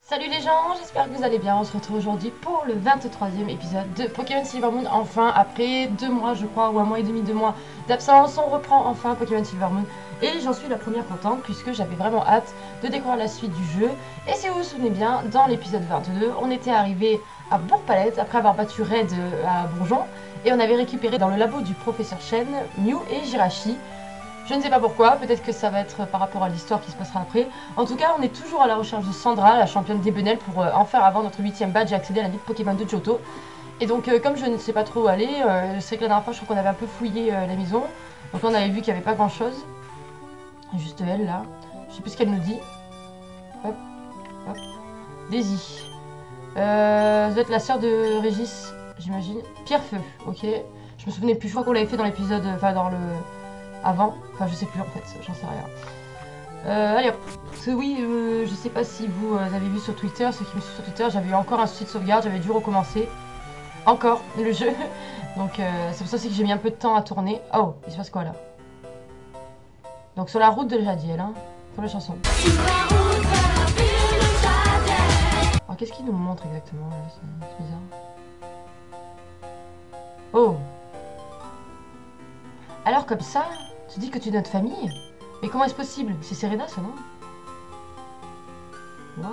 Salut les gens, j'espère que vous allez bien. On se retrouve aujourd'hui pour le 23e épisode de Pokémon Silver Moon. Enfin, après 2 mois, je crois, ou un mois et demi, 2 mois d'absence, on reprend enfin Pokémon Silver Moon. Et j'en suis la première contente puisque j'avais vraiment hâte de découvrir la suite du jeu. Et si vous vous souvenez bien, dans l'épisode 22, on était arrivé à Bourg-Palette après avoir battu Red à Bourgeon. Et on avait récupéré dans le labo du professeur Chen, Mew et Jirachi. Je ne sais pas pourquoi, peut-être que ça va être par rapport à l'histoire qui se passera après. En tout cas, on est toujours à la recherche de Sandra, la championne d'Ebenel, pour en faire avant notre 8ème badge et accéder à la ligue Pokémon de Johto. Et donc, comme je ne sais pas trop où aller, c'est que la dernière fois, je crois qu'on avait un peu fouillé la maison. Donc on avait vu qu'il n'y avait pas grand-chose. Juste elle, là. Je sais plus ce qu'elle nous dit. Hop, hop. Daisy. Ça doit être la sœur de Régis, j'imagine. Pierre-Feu, ok. Je me souvenais plus, je crois qu'on l'avait fait dans l'épisode, enfin dans le... avant, enfin je sais plus en fait, j'en sais rien. Allez hop, parce que oui, je sais pas si vous avez vu sur Twitter, ceux qui me suivent sur Twitter, j'avais eu encore un souci de sauvegarde, j'avais dû recommencer encore le jeu. Donc c'est pour ça aussi que j'ai mis un peu de temps à tourner. Oh, il se passe quoi là? Donc sur la route de Jadiel, hein, pour la chanson. Alors qu'est-ce qu'il nous montre exactement là? C'est bizarre. Oh! Alors comme ça, tu dis que tu es notre famille? Mais comment est-ce possible? C'est Serena, ça, non? Waouh!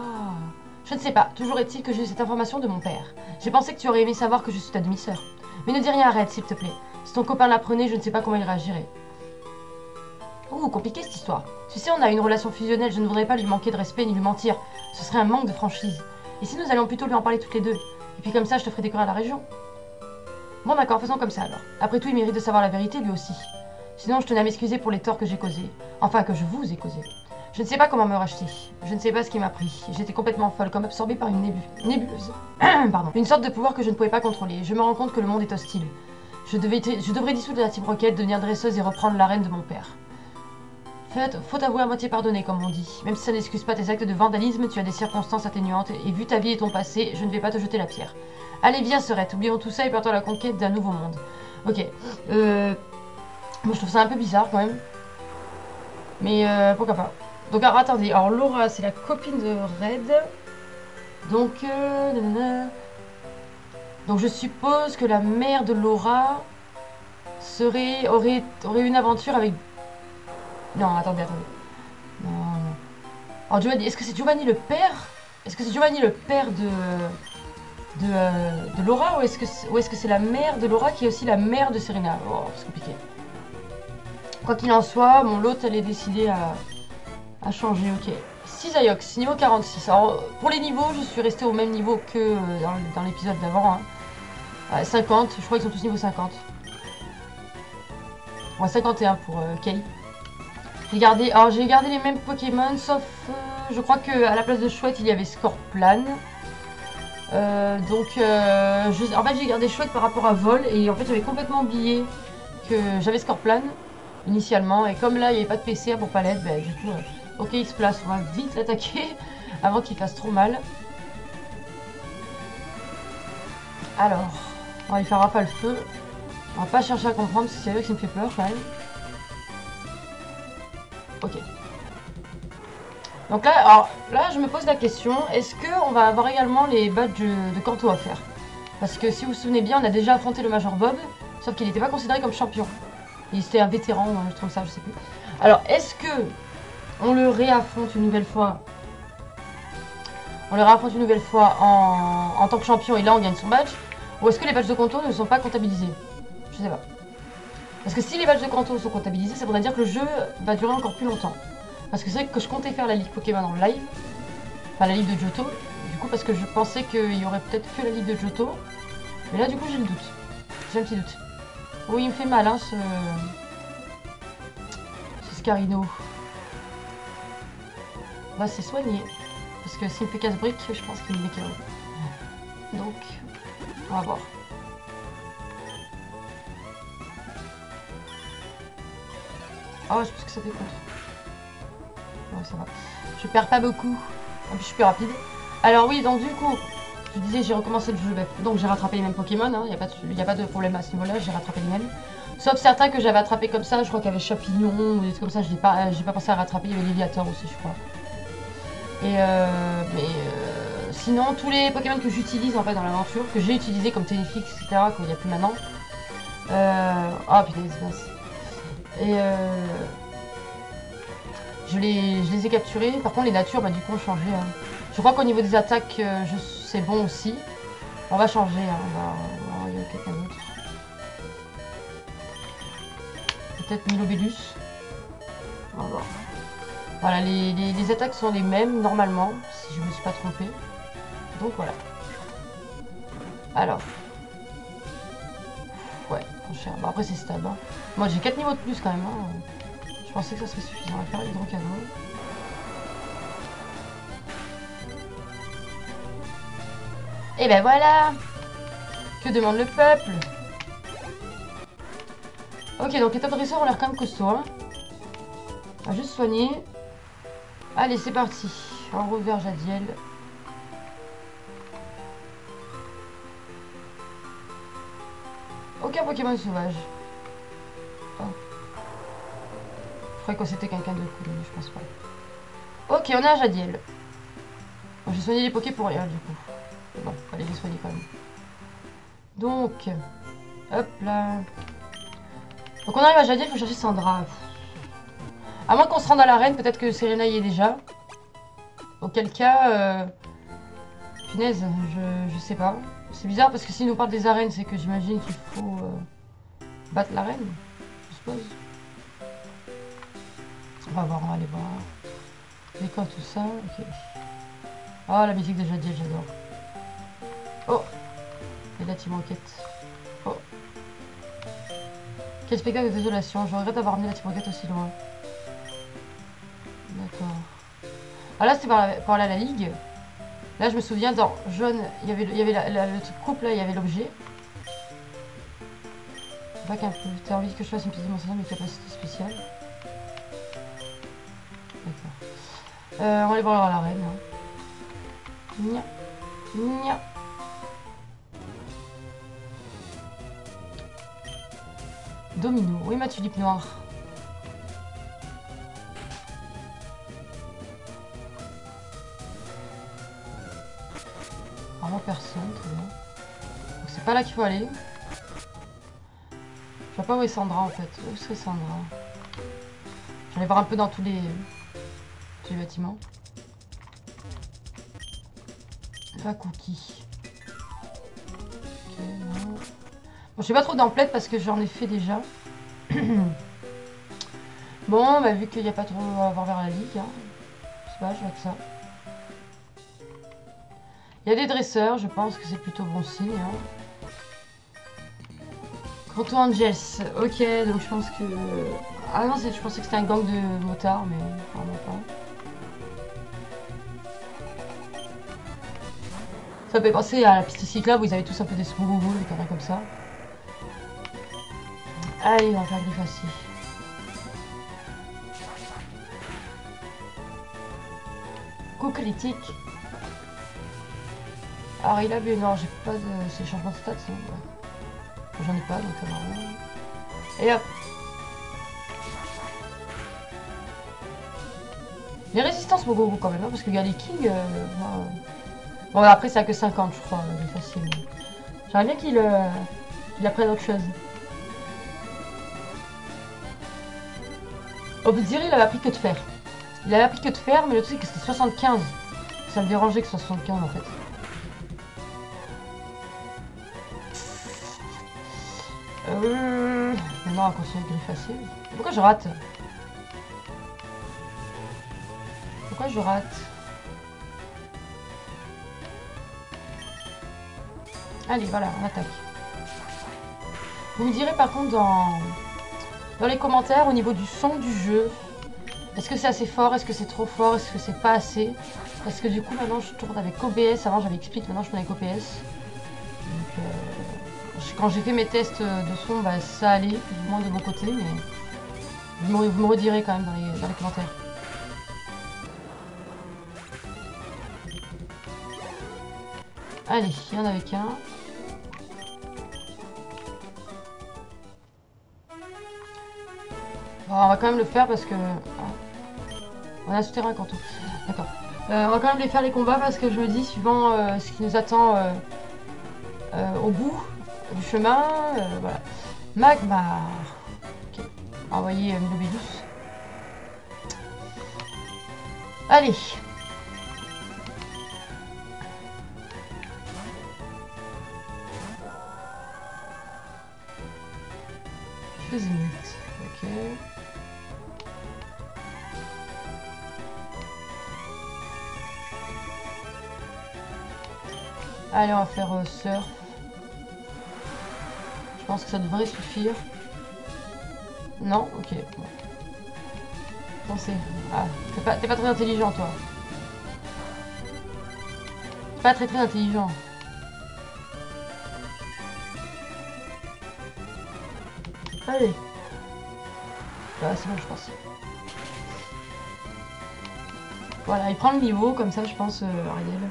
Je ne sais pas. Toujours est-il que j'ai eu cette information de mon père. J'ai pensé que tu aurais aimé savoir que je suis ta demi-sœur. Mais ne dis rien à Red, s'il te plaît. Si ton copain l'apprenait, je ne sais pas comment il réagirait. Ouh, compliqué cette histoire. Tu sais, on a une relation fusionnelle, je ne voudrais pas lui manquer de respect ni lui mentir. Ce serait un manque de franchise. Et si nous allions plutôt lui en parler toutes les deux? Et puis comme ça, je te ferai découvrir la région. Bon d'accord, faisons comme ça alors. Après tout, il mérite de savoir la vérité lui aussi. Sinon, je tenais à m'excuser pour les torts que j'ai causés. Enfin, que je vous ai causés. Je ne sais pas comment me racheter. Je ne sais pas ce qui m'a pris. J'étais complètement folle, comme absorbée par une nébuleuse. Pardon. Une sorte de pouvoir que je ne pouvais pas contrôler. Je me rends compte que le monde est hostile. Je devrais dissoudre la Team Rocket, devenir dresseuse et reprendre l'arène de mon père. Faut avouer à moitié pardonner, comme on dit. Même si ça n'excuse pas tes actes de vandalisme, tu as des circonstances atténuantes, et vu ta vie et ton passé, je ne vais pas te jeter la pierre. Allez, viens, Serette, oublions tout ça et partons à la conquête d'un nouveau monde. Ok. Moi, je trouve ça un peu bizarre, quand même. Mais pourquoi pas. Donc, alors, attendez. Alors, Laura, c'est la copine de Red. Donc, donc, je suppose que la mère de Laura aurait une aventure avec... Non, attendez. Non. Alors, Giovanni, est-ce que c'est Giovanni le père? Est-ce que c'est Giovanni le père de Laura, ou est-ce que c'est la mère de Laura qui est aussi la mère de Serena? Oh, c'est compliqué. Quoi qu'il en soit, mon lot, elle est décidée à changer, ok. 6 Aiox, niveau 46. Alors, pour les niveaux, je suis restée au même niveau que dans l'épisode d'avant. Hein. 50, je crois qu'ils sont tous niveau 50. Ouais, 51 pour Kay. J'ai gardé les mêmes Pokémon, sauf je crois qu'à la place de Chouette, il y avait Scorplan. En fait, j'ai gardé Chouette par rapport à Vol, et en fait, j'avais complètement oublié que j'avais Scorplan initialement, et comme là, il n'y avait pas de PC pour Palette, ben, du coup, ok, il se place, on va vite l'attaquer avant qu'il fasse trop mal. Alors, on va lui faire rafale feu. On va pas chercher à comprendre, parce que c'est vrai que ça me fait peur quand même. Ok. Donc là, je me pose la question, est-ce qu'on va avoir également les badges de Kanto à faire? Parce que si vous vous souvenez bien, on a déjà affronté le Major Bob, sauf qu'il n'était pas considéré comme champion. Il était un vétéran, un truc comme ça, je sais plus. Alors, est-ce que on le réaffronte une nouvelle fois? On le réaffronte une nouvelle fois en tant que champion, et là on gagne son badge? Ou est-ce que les badges de Kanto ne sont pas comptabilisés? Je sais pas. Parce que si les badges de Kanto sont comptabilisés, ça voudrait dire que le jeu va durer encore plus longtemps. Parce que c'est vrai que je comptais faire la ligue Pokémon en live. Enfin, la ligue de Johto. Du coup, parce que je pensais qu'il y aurait peut-être que la ligue de Johto. Mais là, du coup, j'ai le doute. J'ai un petit doute. Oui, il me fait mal, hein, ce Scarino. On va se soigner. Parce que s'il me fait casse-brique, je pense qu'il me KO. Donc, on va voir. Oh, je pense que ça fait contre. Ouais, ça va. Je perds pas beaucoup. En plus, je suis plus rapide. Alors oui, donc du coup, je disais, j'ai recommencé le jeu. Donc j'ai rattrapé les mêmes Pokémon. Il n'y a pas de problème à ce niveau-là. J'ai rattrapé les mêmes. Sauf certains que j'avais attrapés comme ça. Je crois qu'il y avait Champignon ou des trucs comme ça. J'ai pas pensé à rattraper. Il y avait Léviator aussi, je crois. Et Sinon, tous les Pokémon que j'utilise en fait dans l'aventure, que j'ai utilisé comme Téléfix, etc., qu'il n'y a plus maintenant. Ah putain, mince. Et je les ai capturés. Par contre, les natures, bah, du coup, ont changé. Hein. Je crois qu'au niveau des attaques, c'est bon aussi. On va changer. Hein. On va regarder quelqu'un d'autre. Peut-être Milobellus. On va voir. Voilà, les attaques sont les mêmes normalement, si je me suis pas trompée. Donc voilà. Alors. Ouais, trop cher. Bon, après, c'est stable. Hein. Moi, j'ai 4 niveaux de plus quand même. Hein. Je pensais que ça serait suffisant. On va faire l'hydrocanon. Et ben voilà. Que demande le peuple? Ok, donc les top dresseurs ont l'air quand même costauds. Hein. On va juste soigner. Allez, c'est parti. En revers Jadiel. Aucun Pokémon sauvage. Oh. Je croyais que c'était quelqu'un de cool, mais je pense pas. Ok, on a Jadiel. Bon, j'ai soigné les Pokés pour rien, du coup. Mais bon, allez, les soigner quand même. Donc, hop là. Donc on arrive à Jadiel, il faut chercher Sandra. À moins qu'on se rende à l'arène, peut-être que Serena y est déjà. Auquel cas, punaise, je sais pas. C'est bizarre parce que s'il nous parle des arènes, c'est que j'imagine qu'il faut battre l'arène, je suppose. On va voir, on va aller voir. Décor, tout ça, ok. Oh, la musique de Jadiel, j'adore. Oh, et la team enquête. Oh. Quel spectacle de désolation. Je regrette d'avoir amené la team enquête aussi loin. D'accord. Ah là, c'était pour aller à la ligue. Là, je me souviens, dans jaune, il y avait le truc couple, là, il y avait l'objet. Bac un peu. T'as envie que je fasse une petite démonstration de mes capacités spéciales? D'accord. On va aller voir la reine. Hein. Nya. Nya. Domino. Oui, ma tulipe noire. Vraiment personne, très bien. Donc c'est pas là qu'il faut aller. Je vois pas où est Sandra en fait. Où serait Sandra? J'allais voir un peu dans tous les bâtiments. Pas cookie. Ok, non. Bon, je suis pas trop d'emplette parce que j'en ai fait déjà. Bon, bah vu qu'il n'y a pas trop à voir vers la ligue, hein. Je sais pas, je vois que ça. Il y a des dresseurs, je pense que c'est plutôt bon signe. Hein. Proto Angels, ok, donc je pense que... Ah non, je pensais que c'était un gang de motards, mais vraiment pas. Ça peut penser à la piste cyclable où ils avaient tous un peu des smooths, des conneries comme ça. Allez, on va faire Griffacie. Coup critique. Alors il a bu, non, j'ai pas de... C'est changement de stats, non ouais. J'en ai pas, donc ça marche. Et hop. Les résistances beaucoup quand même, hein, parce que Gally King... Bon, après, ça a que 50, je crois, c'est facile. J'aimerais bien qu'il apprenne autre chose. Au bout de dire, il avait appris que de fer. Il avait appris que de fer, mais le truc, c'est que c'était 75. Ça me dérangeait que ce soit 75 en fait. Maintenant, on va continuer avec Griffacie. Pourquoi je rate? Pourquoi je rate? Allez, voilà, on attaque. Vous me direz par contre dans les commentaires au niveau du son du jeu. Est-ce que c'est assez fort? Est-ce que c'est trop fort? Est-ce que c'est pas assez? Parce que du coup maintenant je tourne avec OBS. Avant j'avais expliqué, maintenant je tourne avec OBS. Donc quand j'ai fait mes tests de son, bah, ça allait, plus ou moins de mon côté, mais vous me redirez quand même dans les commentaires. Allez, il y en avait qu'un. Bon, on va quand même le faire parce que... On a souterrain quand on... D'accord. On va quand même les faire les combats parce que je me dis, suivant ce qui nous attend au bout du chemin, voilà. Magmar. Ok. Envoyer Nobelus. Allez. Les zéniths. Ok. Allez, on va faire surf. Je pense que ça devrait suffire. Non? Ok. Bon. Pensez. Ah, t'es pas très intelligent, toi. T'es pas très intelligent. Allez. Bah, c'est bon, je pense. Voilà, il prend le niveau, comme ça, je pense, Ariel.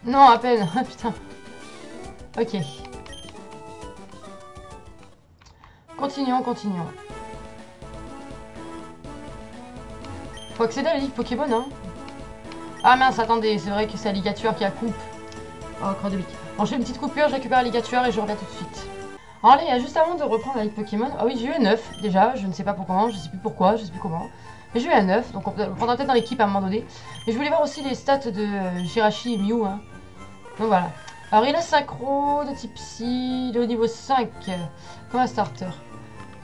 Non, à peine. Ah, putain. Ok. Continuons, continuons. Faut accéder à la ligue Pokémon, hein. Ah mince, attendez, c'est vrai que c'est la ligature qui a coupe. Oh, croix de bique. Bon, je fais une petite coupure, je récupère la ligature et je reviens tout de suite. Alors allez, juste avant de reprendre la ligue Pokémon... Ah oui, j'ai eu un 9, déjà, je ne sais pas pourquoi, je sais plus pourquoi, je sais plus comment. Mais j'ai eu un 9, donc on prendra peut-être dans l'équipe à un moment donné. Mais je voulais voir aussi les stats de Jirachi et Mew, hein. Donc voilà. Alors il a synchro de type Psy, il est au niveau 5, comme un starter.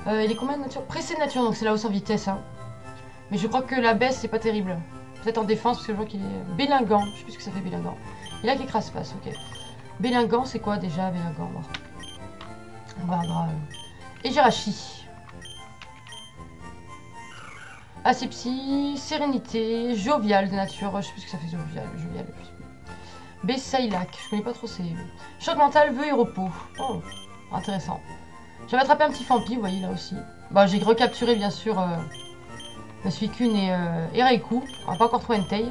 Il est combien de nature? Pressé de nature, donc c'est la hausse en vitesse, hein. Mais je crois que la baisse, c'est pas terrible. Peut-être en défense, parce que je vois qu'il est Bélingant. Je sais plus ce que ça fait, Bélingant. Il a qu'écrase-passe, ok. Bélingant, c'est quoi déjà, Bélingant? On va avoir... Et Jirachi. Asepsie, sérénité, jovial de nature. Je sais plus ce que ça fait, jovial. Bessailac, je connais pas trop ces... Choc mental, vœu et repos. Oh, intéressant. J'avais attrapé un petit Fampi, vous voyez, là aussi. Bah, j'ai recapturé, bien sûr... Suicune et Raikou. On va pas encore trouver Entei.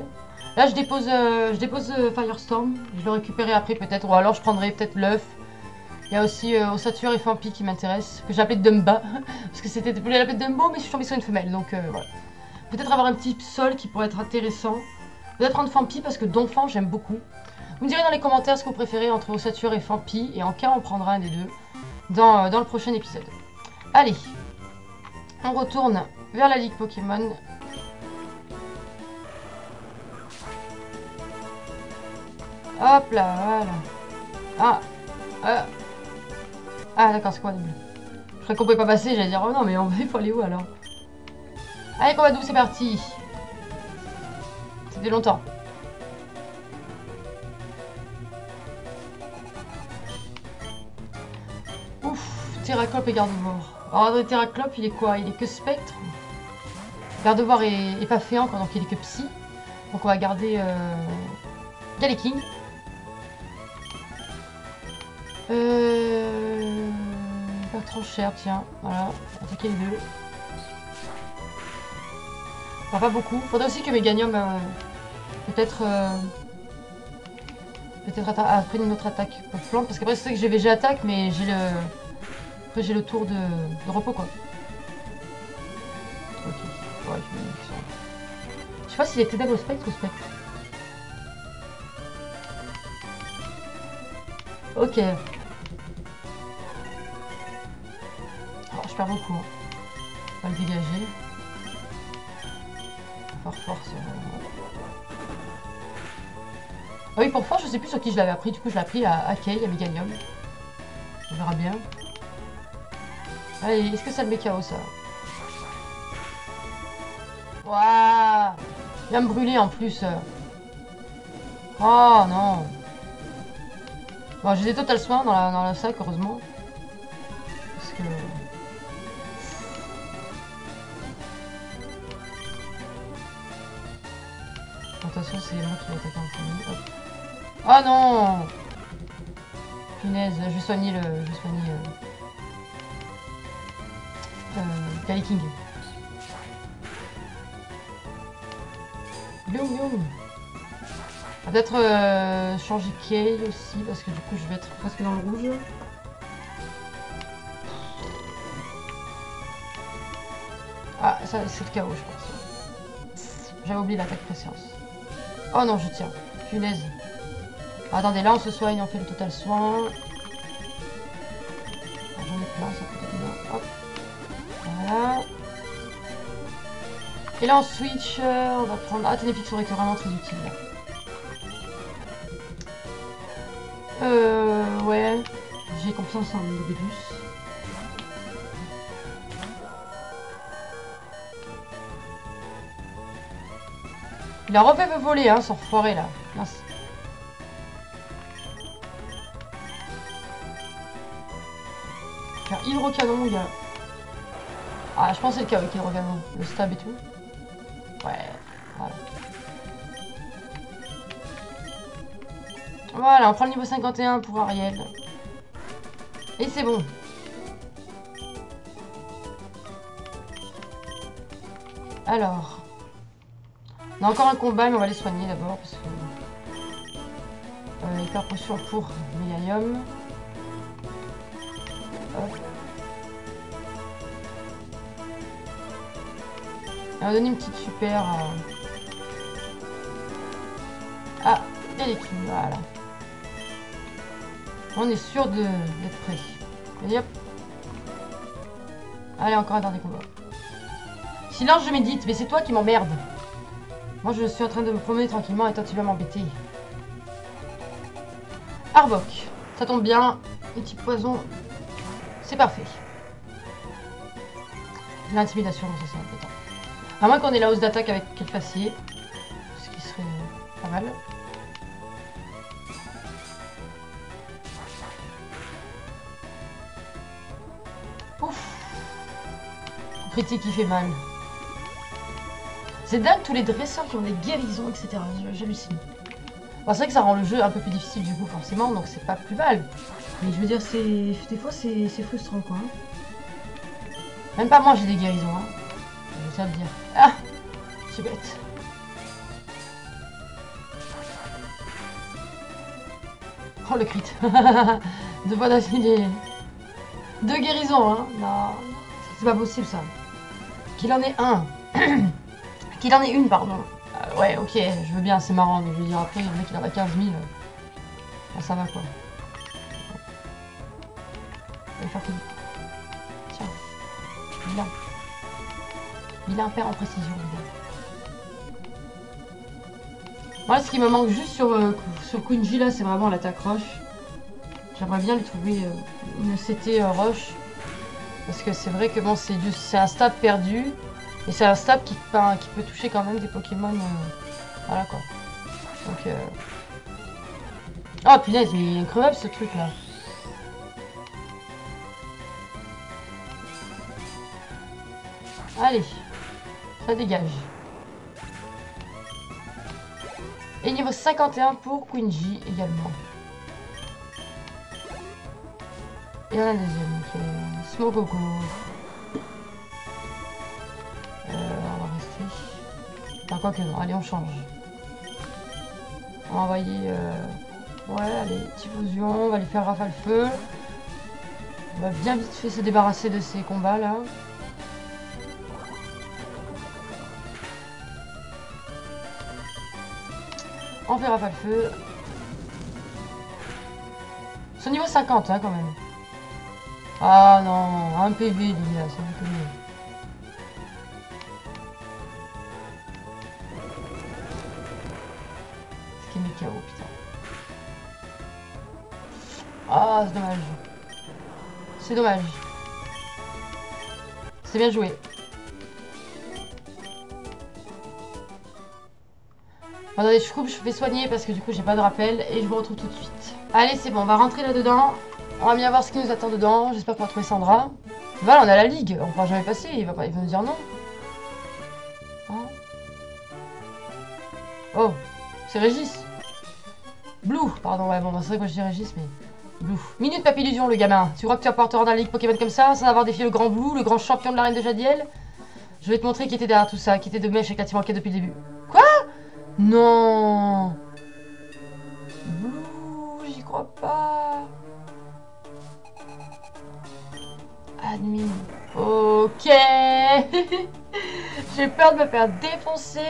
Là, je dépose Firestorm. Je vais récupérer après peut-être. Ou alors je prendrai peut-être l'œuf. Il y a aussi Ossature et Fampi qui m'intéressent. Que j'ai appelé Dumba. Parce que c'était voulu l'appeler Dumbo, mais je suis tombée sur une femelle. Donc voilà. Peut-être avoir un petit sol qui pourrait être intéressant. Peut-être prendre Fampi parce que Donphan, j'aime beaucoup. Vous me direz dans les commentaires ce que vous préférez entre Ossature et Fampi. Et en cas, on prendra un des deux dans le prochain épisode. Allez. On retourne vers la ligue Pokémon. Hop là, voilà. Ah, d'accord, c'est quoi double? Je croyais qu'on pouvait pas passer, j'allais dire, oh non, mais il faut aller où alors? Allez, combat double, c'est parti. C'était longtemps. Ouf, Terraclope et Gardevoir. Alors, Terraclope, il est quoi? Il est que spectre. Gardevoir est pas féant, donc il est que psy. Donc on va garder Galeking. Pas trop cher, tiens. Voilà, attaquer les deux. Enfin, pas beaucoup. Faudrait aussi que Meganium peut-être après une autre attaque pour flanc. Parce qu'après c'est vrai que j'ai VG attaque, mais j'ai le. Après j'ai le tour de repos quoi. Ok. Ouais, je sais pas s'il était d'abord spectre ou spectre. Ok. Alors, je perds beaucoup. Hein. On va le dégager. Force. Ah oui, pour force, je sais plus sur qui je l'avais appris. Du coup, je l'ai appris à Kay, à Meganium. On verra bien. Allez, est-ce que ça le met KO ça? Waouh! Il va me brûler en plus. Oh non! Bon, j'ai des total soins dans la sac, heureusement. Parce que... Attention, c'est moi qui vais attaquer en premier. Hop. Oh non! Punaise, je vais soigner le... Galeking. Bloom. On va peut-être changer Kay aussi, parce que du coup je vais être presque dans le rouge. Ah, ça c'est le chaos, je pense. J'avais oublié l'attaque préséance. Oh non, je tiens. Punaise. Attendez, là on se soigne, on fait le total soin. Ah, j'en ai plein, ça peut être bien. Hop. Voilà. Et là on switch, on va prendre... Ah, Ténéfix aurait été vraiment très utile là. Ouais. J'ai confiance en Bébus. Il a refait me voler, hein, son foiré là. Mince. Faire hydrocanon, mon gars. Ah, je pense que c'est le cas avec hydrocanon. Le stab et tout. Ouais, voilà. Voilà, on prend le niveau 51 pour Ariel. Et c'est bon. Alors. On a encore un combat, mais on va les soigner d'abord. Parce que... hyper potion pour Millennium. Hop. On va donner une petite super à... Ah, Déléquine, voilà. On est sûr d'être prêt. Et hop. Allez, encore un dernier combat. Silence, je médite, mais c'est toi qui m'emmerde. Moi, je suis en train de me promener tranquillement et toi, tu vas m'embêter. Arbok. Ça tombe bien. Petit poison. C'est parfait. L'intimidation, ça c'est embêtant. À moins qu'on ait la hausse d'attaque avec quel facier. Ce qui serait pas mal. Ouf. Critique qui fait mal. C'est dingue tous les dresseurs qui ont des guérisons, etc. J'hallucine. Bon, c'est vrai que ça rend le jeu un peu plus difficile du coup forcément, donc c'est pas plus mal. Mais je veux dire, des fois c'est frustrant quoi. Même pas moi j'ai des guérisons, hein. Je tiens à le dire. Ah, c'est bête. Oh le crit. Deux fois d'affilée. Deux guérisons, hein. Non, c'est pas possible ça. Qu'il en ait un. Qu'il en ait une, pardon. Ouais, ok, je veux bien, c'est marrant, mais je veux dire après, le mec il en a 15 000. Ah, ça va quoi. Je vais faire tout. Tiens. Vilain. Vilain père en précision, vilain. Moi, ce qui me manque juste sur Quinji là, c'est vraiment l'attaque roche. J'aimerais bien lui trouver une CT roche. Parce que c'est vrai que bon, c'est un stab perdu. Et c'est un stab qui peut toucher quand même des Pokémon. Voilà quoi. Donc. Oh punaise, il est incroyable ce truc là. Allez, ça dégage. Et niveau 51 pour Quinji également. Et on a un deuxième, ok. Smogogo. On va rester. Enfin, quoi que non, allez, on change. On va envoyer. Ouais, allez, Typhosion, on va lui faire rafale feu. On va bien vite fait se débarrasser de ces combats là. On fait rafale feu. C'est au niveau 50 hein, quand même. Ah non, un PV lui là, c'est beaucoup mieux. Ce qui est mis KO, putain. Ah, c'est dommage. C'est dommage. C'est bien joué. Attendez, je coupe, je fais soigner parce que du coup j'ai pas de rappel et je vous retrouve tout de suite. Allez, c'est bon, on va rentrer là-dedans. On va bien voir ce qui nous attend dedans. J'espère qu'on va trouver Sandra. Voilà, on a la ligue. On pourra jamais passer. Il va nous dire non. Hein? Oh, c'est Régis. Blue, pardon, ouais, bon, c'est vrai que moi je dis Régis, mais... Blue. Minute Papillusion, le gamin. Tu crois que tu apporteras dans la ligue Pokémon comme ça, sans avoir défié le grand Blue, le grand champion de l'arène de Jadiel? Je vais te montrer qui était derrière tout ça, qui était de mèche et qui a manqué depuis le début. Quoi? Non. Blue, j'y crois pas. Admin. Ok. J'ai peur de me faire défoncer.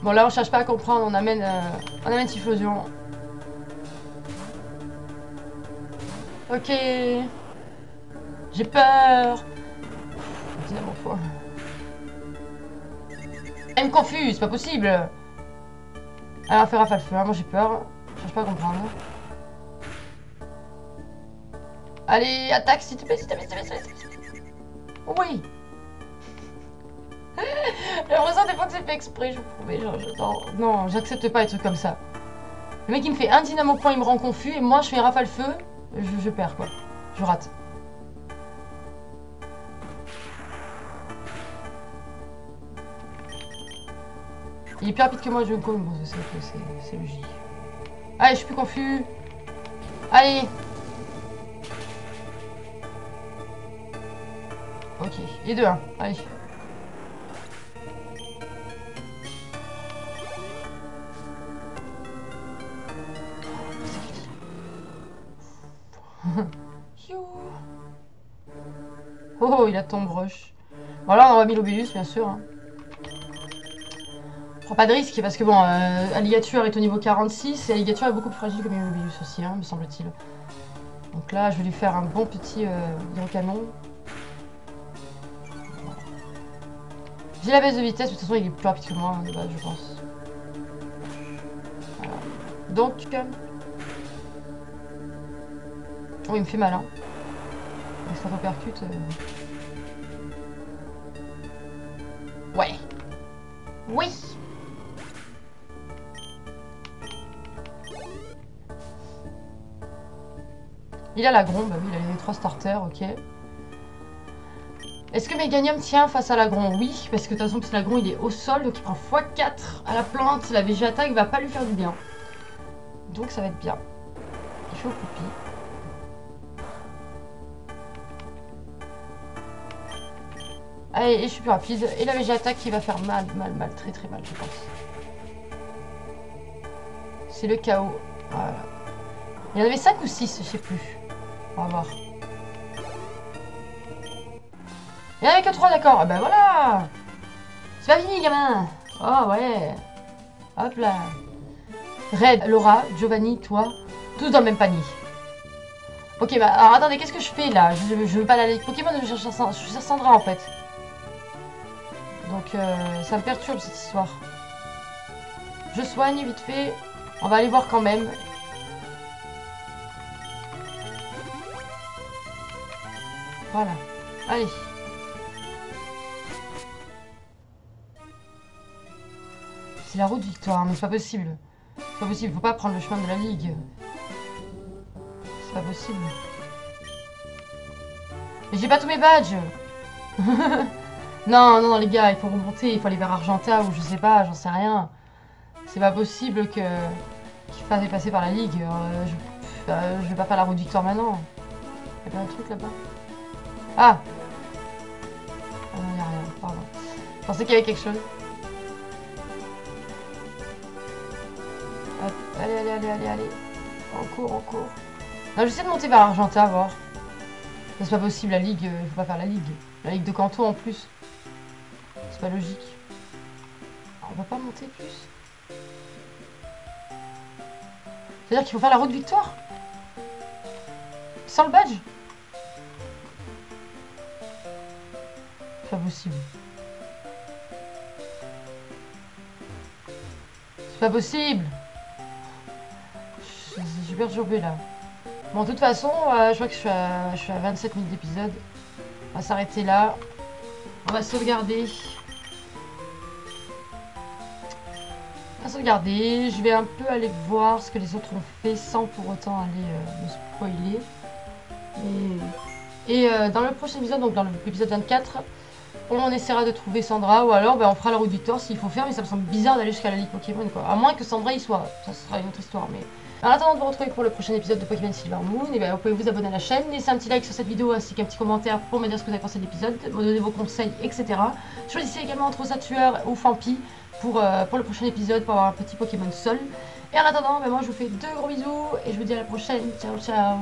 Bon, là, on cherche pas à comprendre. On amène Typhlosion. Ok. J'ai peur. Dynamo fois. Elle me confuse, c'est pas possible. Alors, faire rafale feu. Moi, j'ai peur. Je cherche pas à comprendre. Allez, attaque, s'il te plaît, s'il te plaît, s'il te plaît, s'il te plaît. Oui. J'ai l'impression des fois que c'est fait exprès, je vous promets. Non, j'accepte pas les trucs comme ça. Le mec il me fait un dynamo point, il me rend confus, et moi je fais rafale feu, je perds quoi. Je rate. Il est plus rapide que moi, Junko, mais bon, c'est logique. Allez, je suis plus confus. Allez. Ok, et 2-1, allez. Oh, il a tombe rush. Bon, là, on aura mis l'Obéus, bien sûr. Hein. On prend pas de risque, parce que bon, Alligator est au niveau 46, et Alligator est beaucoup plus fragile que l'Obéus aussi, hein, me semble-t-il. Donc là, je vais lui faire un bon petit hydrocanon. J'ai la baisse de vitesse, mais de toute façon, il est plus rapide que moi, de base, je pense. Voilà. Donc... Oh, il me fait mal, hein. Quand on percute... Ouais. Oui. Il a l'agron, bah oui, il a les 3 starters, ok. Est-ce que Meganium tient face à l'agron? Oui, parce que de toute façon, l'agron il est au sol, donc il prend x4 à la plante. La Végéattaque va pas lui faire du bien. Donc ça va être bien. Il fait au coupi. Allez, et je suis plus rapide. Et la Végéattaque qui va faire mal, très très mal, je pense. C'est le chaos. Voilà. Il y en avait 5 ou 6, je sais plus. On va voir. Il n'y en avait que 3, d'accord. Ah ben voilà. C'est pas fini, gamin. Oh ouais. Hop là. Red, Laura, Giovanni, toi. Tous dans le même panier. Ok, bah alors attendez, qu'est-ce que je fais là? Je veux pas aller Pokémon, je cherche Sandra en fait. Donc ça me perturbe cette histoire. Je soigne vite fait. On va aller voir quand même. Voilà. Allez. C'est la route victoire, mais c'est pas possible. C'est pas possible, faut pas prendre le chemin de la ligue. C'est pas possible. Mais j'ai pas tous mes badges. non, les gars, il faut remonter, il faut aller vers Argenta ou je sais pas, j'en sais rien. C'est pas possible qu'il fasse passer par la ligue. Je vais pas faire la route victoire maintenant. Il y a pas un truc là-bas. Ah non, il n'y a rien, pardon. Je pensais qu'il y avait quelque chose. Hop, allez. On court. Non, j'essaie de monter vers Argenta, voir. C'est pas possible, la ligue, il faut pas faire la ligue. La ligue de Kanto en plus. C'est pas logique. On va pas monter plus. C'est-à-dire qu'il faut faire la route victoire? Sans le badge? C'est pas possible. C'est pas possible. Je suis perturbée là. Bon, de toute façon, je vois que je suis à 27 minutes d'épisode. On va s'arrêter là. On va sauvegarder. Je vais un peu aller voir ce que les autres ont fait sans pour autant aller me spoiler. Et dans le prochain épisode, donc dans l'épisode 24, on essaiera de trouver Sandra ou alors on fera la route victoire s'il faut faire, mais ça me semble bizarre d'aller jusqu'à la ligue Pokémon quoi. À moins que Sandra y soit, ça sera une autre histoire. Mais en attendant de vous retrouver pour le prochain épisode de Pokémon Silver Moon, et vous pouvez vous abonner à la chaîne, laisser un petit like sur cette vidéo ainsi qu'un petit commentaire pour me dire ce que vous avez pensé de l'épisode, me donner vos conseils, etc. Choisissez également entre Satueur ou Fampi pour le prochain épisode pour avoir un petit Pokémon seul. Et en attendant, moi je vous fais 2 gros bisous et je vous dis à la prochaine. Ciao.